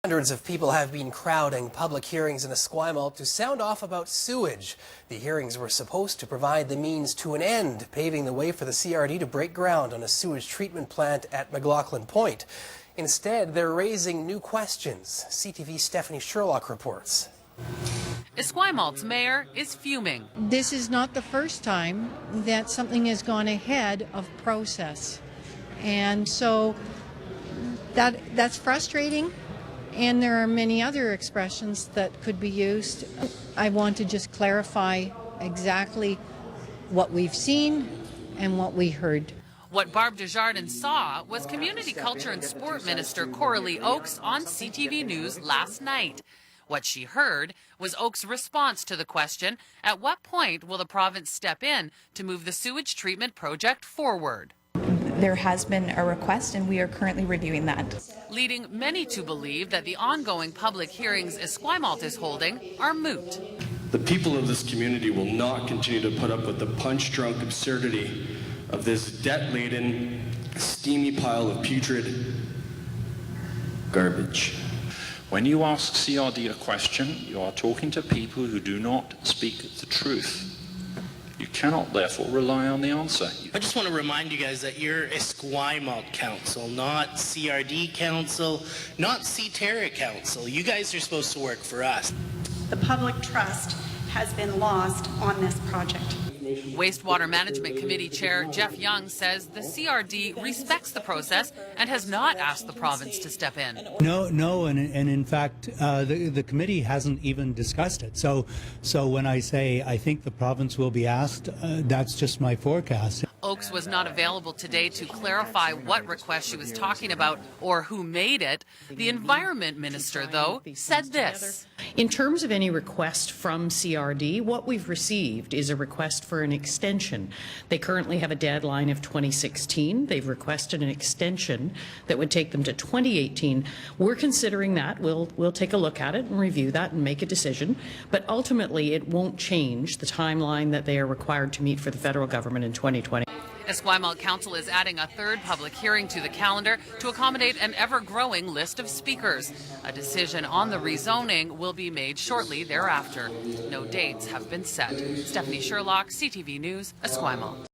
Hundreds of people have been crowding public hearings in Esquimalt to sound off about sewage. The hearings were supposed to provide the means to an end, paving the way for the CRD to break ground on a sewage treatment plant at McLoughlin Point. Instead, they're raising new questions. CTV Stephanie Sherlock reports. Esquimalt's mayor is fuming. This is not the first time that something has gone ahead of process. And so that's frustrating. And there are many other expressions that could be used. I want to just clarify exactly what we've seen and what we heard. What Barb Desjardins saw was Community Culture and Sport Minister Coralie Oakes on CTV News last night. What she heard was Oakes' response to the question, at what point will the province step in to move the sewage treatment project forward? There has been a request and we are currently reviewing that. Leading many to believe that the ongoing public hearings Esquimalt is holding are moot. The people of this community will not continue to put up with the punch-drunk absurdity of this debt-laden, steamy pile of putrid garbage. When you ask CRD a question, you are talking to people who do not speak the truth. You cannot therefore rely on the answer. I just want to remind you guys that you're Esquimalt Council, not CRD Council, not CTV Council. You guys are supposed to work for us. The public trust has been lost on this project. Wastewater Management Committee Chair Jeff Young says the CRD respects the process and has not asked the province to step in. No, and in fact, the committee hasn't even discussed it. So when I say I think the province will be asked, that's just my forecast. Oakes was not available today to clarify what request she was talking about or who made it. The Environment Minister, though, said this. In terms of any request from CRD, what we've received is a request for an extension. They currently have a deadline of 2016. They've requested an extension that would take them to 2018. We're considering that. We'll take a look at it and review that and make a decision. But ultimately, it won't change the timeline that they are required to meet for the federal government in 2020. Esquimalt Council is adding a third public hearing to the calendar to accommodate an ever-growing list of speakers. A decision on the rezoning will be made shortly thereafter. No dates have been set. Stephanie Sherlock, CTV News, Esquimalt.